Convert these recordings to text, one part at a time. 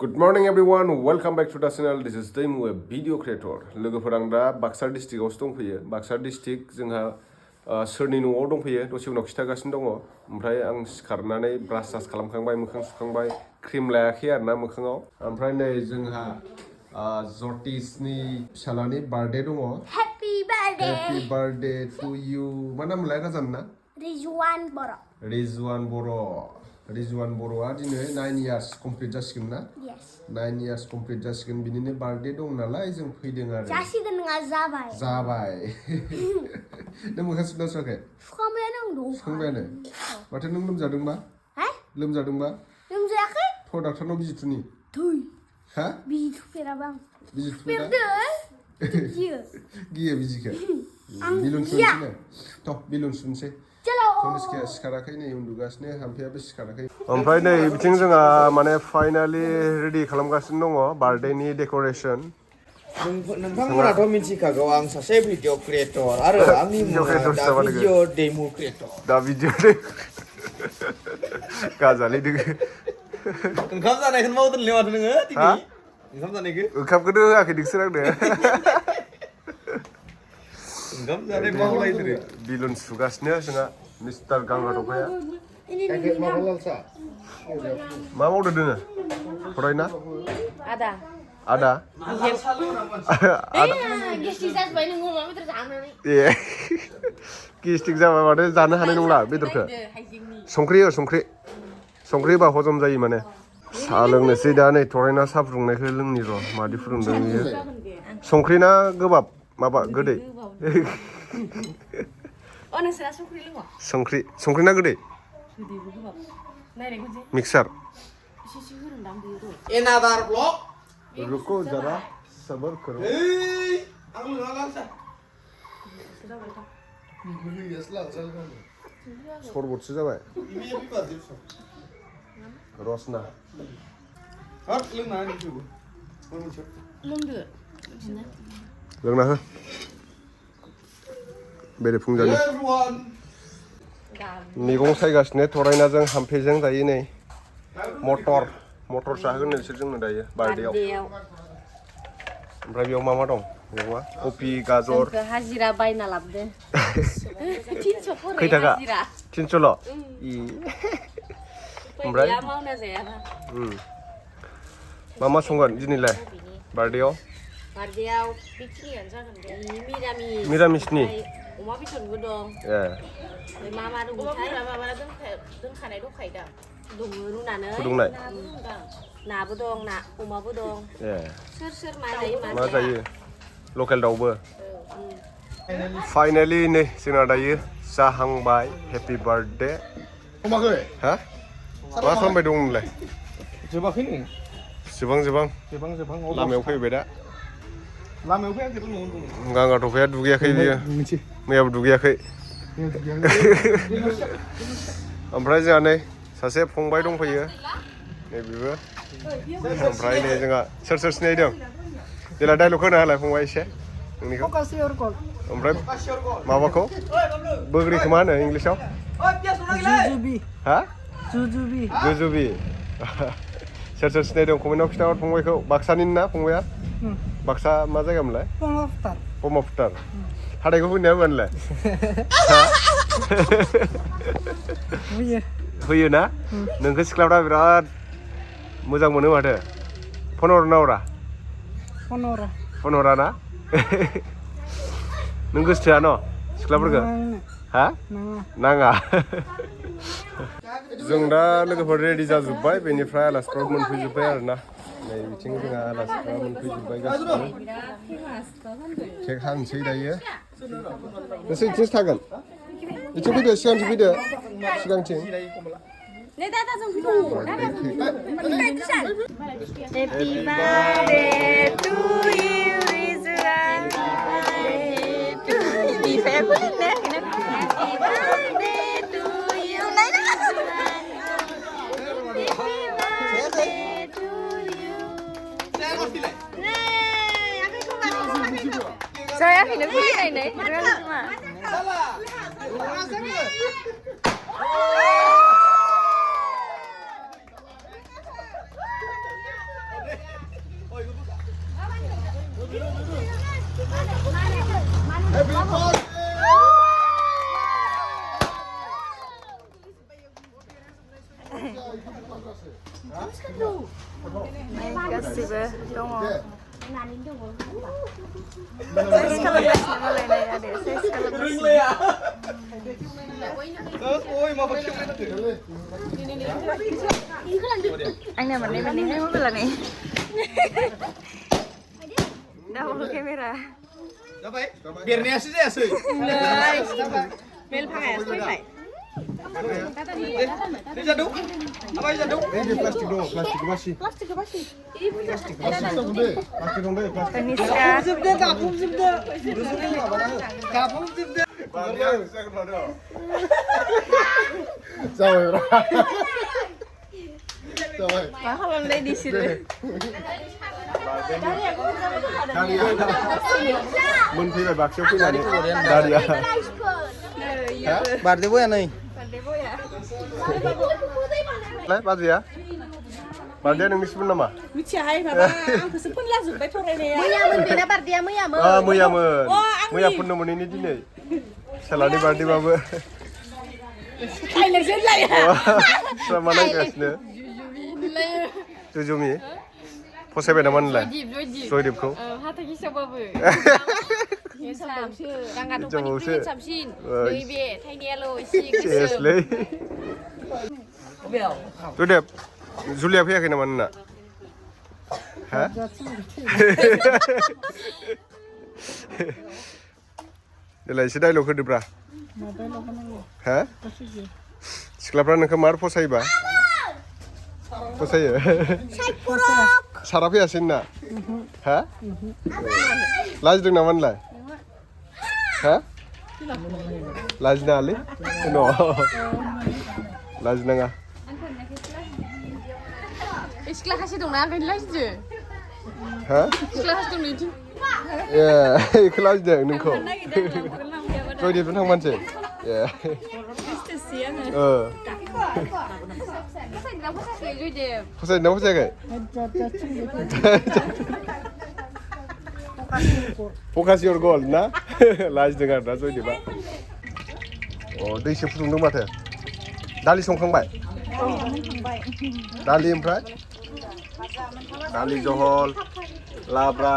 Good morning everyone, welcome back to the channel. This is Daimu, a video creator. लोगोफोर आं दा बाक्सा डिस्ट्रिक्टआवसो दंफैयो. Baksa district जोंहा सोरनि न'आव दंफैयो दसे उनाव खिथागासिनो दङ. ओमफ्राय आं सिखारनानै ब्रास खालामखांबाय, मोखां सुखांबाय, क्रिम लायाखै आरोना मोखाङाव. ओमफ्राय नै जोंहा जटिसनि फिसालानि बार्थडे दङ. Happy birthday! Happy birthday to you. मा नाम लाय राजान ना? Rizwan Boro. Rizwan Boro. Rizwan Boroआ दिनै 9 years complete जासिगोन ना? Yes. 9 years complete जासिगोन बिनिनो बार्थडे दं नालाय जों फैदों आरो. जासिगोन नङा जाबाय. जाबाय. नों मोखां सुना सुवाखै? सुखांबायानो आं दं. सुखांबायानो? माथो नों लोमजादोंबा? हा? लोमजादोंबा? लोमजायाखै? थ' डाक्टारनाव बिजि थुनि? थै. हा? बिजि थुफेराबा आं. बिजि थुफेरा? थुफेरदो? गियो. गियो बिजिखौ? आं बिलुन गिया. सुनोसै थ' बिलुन सुनोसै. चलो. कनिष्काया सिखाराखै नै उन्दुगासिनो हाम्फेयाबो सिखाराखै. ओमफ्राय नै बिथिं जोंहा माने फाइनालि रेडि खालामगासिनो दङ बार्थडेनि डेक'रेसन. नोंथांमोनाथ' मिथिखागौ आं सासे भिडिअ क्रिएटर आरो आंनि मुङा दा भिडिअ डेमु क्रिएटर. दा भिडिअ गाजालै दोङो. ओंखाम जानायखौनो मावदोंलै माथो नोङो दिनै? ओंखाम जानायखौ? ओंखामखौनो होआखै नोंसोर आंनो. ओंखाम जानाय मावलायदों. बिलुन सुगासिनो जोंहा मिस्टार गांगा दफाया. मा मावदो दोङो? फरायना? आदा? गेस्टिक जाजोब्बाय नोङो अमा बेदर जानानै. ए गेस्टिक जाबा माथो जानो हानाय नंला बेदरखौ. संख्रि हो संख्रि. संख्रि होबा हजम जायो माने. साहा लोंनोसै दा नै थरायना साहा फुदुंनायखौ लोंनि र' मादि फुदुंदों बियो. संख्रि ना गोबाब माबा गोदै? संख्रि ना गोदै? मिक्सार. एनादार ब्लक. रुको जरा सबर करो. आं लोङा लांसा. सरबतसो जाबाय. रसना. हाट लोंना होनोसैबो. लोंना हो. बेरे फुंजानि. मैगं सायगासिनो थरायनाजों हाम्फेजों दायो नै. मटर जाहोगोन नोंसोर जोंनो दायो बार्थडेआव. ओमफ्राय बेयाव मा दं? मैगङा कफि गाजर. हाजिरा बायना लाबोदो. 300 खै थाखा? 300 ल'? ओमफ्राय मावना जायाबा. मा संगोन दिनैलाय बार्थडेआव? बार्थडेआव बेखिनियानो जागोन दे. मिरामिसनि? अमा बेदरबो दं. ए. मा दंथाय? माबा दोनखानाय दंखायो दा. दङ रुनानै. फुदुंनाय? नाबो दं, अमाबो दं. ए. सोर मा जायो मा जायो? लकेल दाउबो? फाइनालि नै जोंना दायो जाहांबाय. Happy birthday. अमाखै? हा? मा खालामबाय दं नोंलाय? जोबाखै नो? जोबां. लामायाव फैबाय दा? लामायाव फैयाखै न'आवनो दं. गांगा थफाया दुगैयाखै बियो. मैयाबो दुगैयाखै. ओमफ्राय जोंहा नै सासे फंबाय दंफैयो. नै बेबो. ओमफ्राय नै जोंहा सोर सिनायदों? जेला डाइलग होनो हालाय फंबाय एसे नोंनिखौ. ओमफ्राय माबाखौ बोग्रिखौ मा होनो इंलिसाव? जुजुबि. हा? जुजुबि. सोर सिनायदों कमेन्टआव खिन्थाहर फंबायखौ. बाक्सानि ना फंबाया? बाक्सा मा जायगा मोनलाय? पमाफुटार. हाथाइखौ फैनाया होनलाय? होयो ना? नोंखौ सिख्लाफ्रा बिराद मोजां मोनो माथो. फन हरो ना हरा? फन हरा ना? नों गोसोथोआ न' सिख्लाफोरखौ? हा? नाङा. जों दा लोगोफोर रेडि जाजोब्बाय. बेनिफ्राय आलासिफोर मोनफैजोब्बाय आरोना. नै बिथिं जोंहा आलासिफ्रा मोनफैजोब्बाय गासिबो. केक हानोसै दायो. नोंसोर बिथिंसो थागोन? बिथिं फैदो सिगांथिं फैदो. सिगांथिं. Happy birthday to you, Rizwan. Happy birthday to you. Saya akhirnya pilih ini. गासिबो दङ नानि दङ साइज खालामगासिनो मालाय नाय आरो साइज खालामगासिनो आंना मोननै मबाइला नै डाबल केमेरा जाबाय बेरनायासो जायासै मेल फाङायासो फैबाय जादों आबाय जादों Ini plastik dong, plastik masih. Plastic बासि Plastik dong deh, plastik dong deh, plastik. Taniska Jauh, jauh. मा खालामनाय बिसोरो मोनफैबाय बाक्सायाव फैनानै दारिया बारदे बया नै बाजैया बार्डेया नोंनिसिमोन नामा? मिथियाहाय माबा आंखौसो फोनलाजोब्बाय फरायनाया मैयामोन बेना बार्डेया मैयामोन मैयामोन मैया फुननो मोनैनि दिनै फिसालानि बार्डेबाबो खायलेरसो लायो मा नायगासिनो जुजुमि फसायबाय नामा नोंलाय जयदेबखौ हाथाय हिसाबाबो हिसाबावसो राङा दंफांनिख्रुइ साबसिन नैबे थाइनैयाल' एसे सेसलै जयदेब जुलिया फैयाखै नामा नोंना हा देलाय एसे डाइलग होदोब्रा हा सिख्लाफ्रा नोंखौ मार फसायोबा फसायो सारा फैयासै नोंना हा लाजिदों नामा नोंलाय हा लाजिनाङालै लाजिनाङा सिख्ला खासे दंना ओंखायनो लाजिदो हा सिख्ला खासे दं नैथिं ए इखौ लाजिदों नोंखौ जयदेबजों थांबानोसै ए फसायदोंना फसायाखै फकास इयर गल ना लाजिदों आरो ना जयदेबा अ दैसो फुदुंदों माथो दालि संखांबाय दालि ओमफ्राय दालि जहल लाब्रा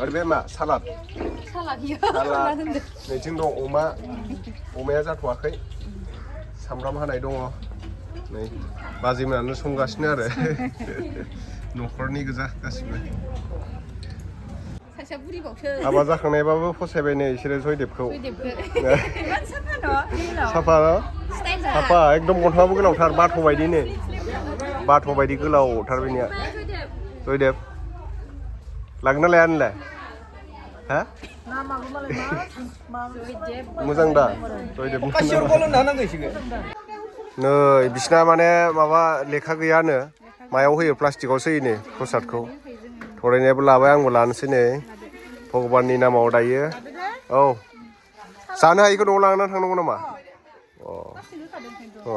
आरो बे मा सालाद नैथिं दं अमाया जाथ'वाखै सामब्राम हानाय दङ नै बाजैमोनानो संगासिनो आरो न'खरनि गोजा गासिबो हाबा जाखांनायबाबो फसायबाय नै इसोरो जयदेबखौ साफा एकदम गन्थङाबो गोलावथार बाथ' बायदिनो बाथ' बायदि गोलावथार बेनिया जयदेब लागोन ना लाया नोंलाय हा मोजां दा जयदेब नै बिसिना माने माबा लेखा गैयानो मायाव होयो प्लास्टिकआवसो होयो नै प्रसादखौ फरायनायाबो लाबाय आंबो लानोसै नै भगबाननि नामाव दायो औ जानो हायिखौ न'आव लानानै थांनांगौ नामा अ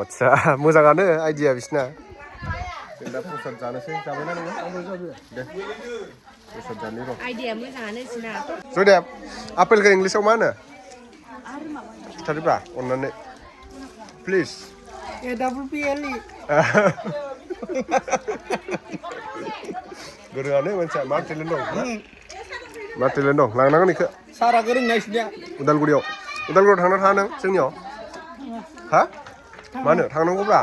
आदसा मोजाङानो आइडिया बिसिना जों दा प्रसाद जानोसै जाबायना नोङो दे प्रसाद जानो र' आइडिया मोजाङानो सिना जयदेब आपेलखौ इंलिसाव मा होनो खिथादोब्रा अननानै प्लिज AWPLE गोरोङानो मानसिया मा टेलेन्ट दं मा टेलेन्ट दं लांनांगोन बेखौ सारा गोरोंनायसिनिया उदालगुरियाव थांना थाङा नों जोंनियाव हा मा होनो थांनांगौब्रा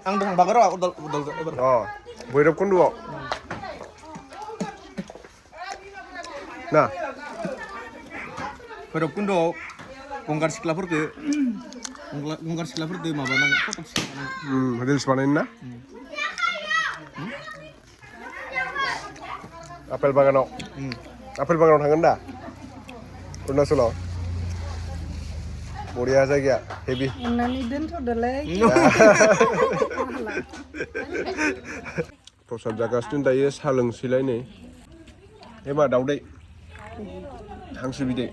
आं थांबागोन र' उदाल अ भैरब कुन्द'आव ना भैरब कुन्द'आव गंगार सिख्लाफोरखौ माबानांगोन फट' थिखांनांगोन रिल्स बानायनो ना आपेल बागानाव थांगोन दा अरुणाचलाव बरिया जायगाया हेभि अन्नानै दोनथ'दोलै प्रसाद जागासिनो दायो साहा लोंसैलाय नै एमा दाउदै हांसो बिदै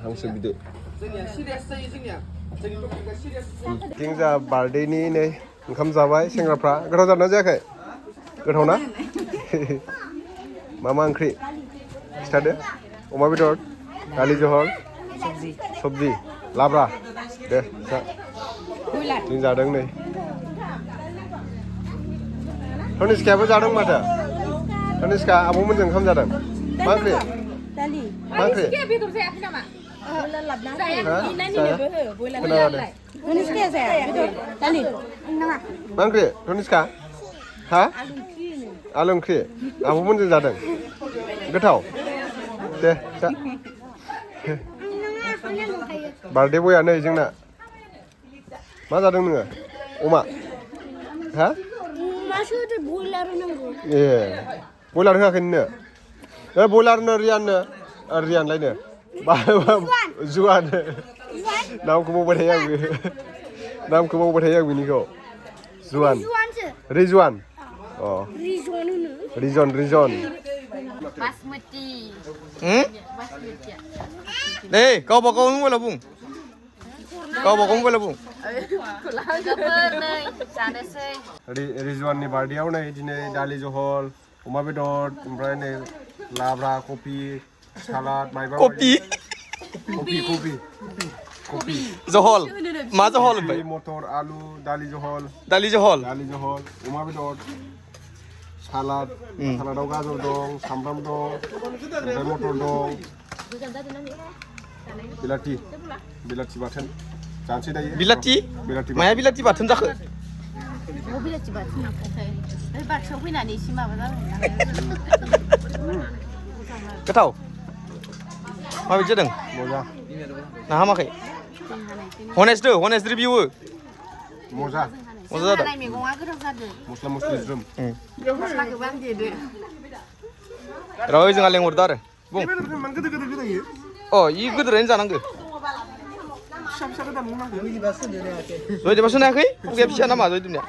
हांसो बिदै जों जा बार्थडेनि नै ओंखाम जाबाय सेंग्राफ्रा गोथाव जादोंना जायाखै गोथाव ना मा ओंख्रि खिथादो अमा बेदर दालि जहल सबजि लाब्रा दे जा जों जादों नै तनिष्कायाबो जादों माथो तनिष्का आब'मोनजों ओंखाम जादों मा ओंख्रि मा ओंख्रि बेदर जायाखै नामा मा ओंख्रि तनिष्का हा आलु ओंख्रि आब'मोनजों जादों गोथाव दे जा बार्थडे बया नै जोंना मा जादों नोङो अमा हा ए बयलार होआखै नोंनो बयलारनो रियानलायनो जुवान नामखौ बावबाय थायो आं बिनिखौ जुवान रिजवान अ रिजन बासमती दे गावबा गाव मबाइलाव बुं गावबा गाव मबाइलाव बुं जानोसै रिजवाननि बार्थडेआव नै दिनै दालि जहल अमा बेदर ओमफ्राय नै लाब्रा कफि सालाद माइबा कफि जहल मा जहल ओमफ्राय मटर आलु दालि जहल अमा बेदर सालादाव गाजर दं सामब्राम दं ओमफ्राय मटर दं बिलाथि बाथोन जानोसै दायो बिलाथि माया बिलाथि बाथोन जाखो बिलाथि बाथोन बाक्सायाव फैनानै एसे माबा जाबाय गोथाव माबायदि जादों मोजां ना हामाखै हनेस्ट रिभिउ मोजां जादों मैगङा गोथाव जादों मस्ला मस्लि ज्रोम मस्ला गोबां देदो रावै जोंहा लेंहरदो आरो बुं अ इ गोदोरैनो जानांगौ जयदेबा सोनायाखै खुगाया फिसा नामा जयदेबनिया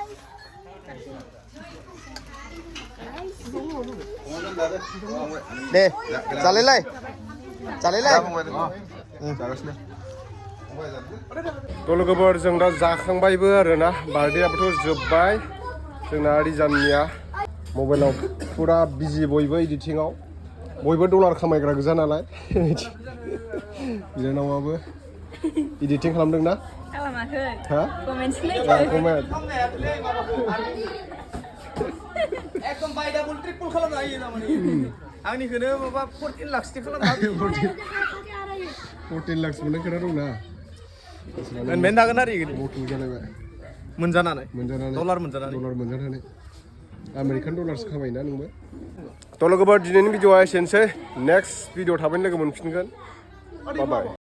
दे जालायलाय थ' लोगोफोर जों दा जाखांबायबो आरोना बार्थडेआबोथ' जोब्बाय जोंना रिजाननिया मबाइलाव फुरा बिजि बयबो इडिटिंआव बयबो डलार खामायग्रा गोजा नालाय बिनानावाबो इडिटिं खालामदोंना खालामाखै हा कमेन्ट कमेन्ट एकदम बाय डाबल ट्रिपल खालामनो हायो नामाने आंनिखौनो माबा 14 लाखसो खालामनो हायो 14 लाख मोननाय खोथा दंना मोनबाय थागोन आरो मटु जालायबाय मोनजानानै डलार मोनजानानै आमेरिकान डलार्स खामायोना नोंबो थ' लोगोफोर दिनैनि भिडिअआ एसेनोसै नेक्स्ट भिडिअ थाबैनो लोगो मोनफिनगोन बाय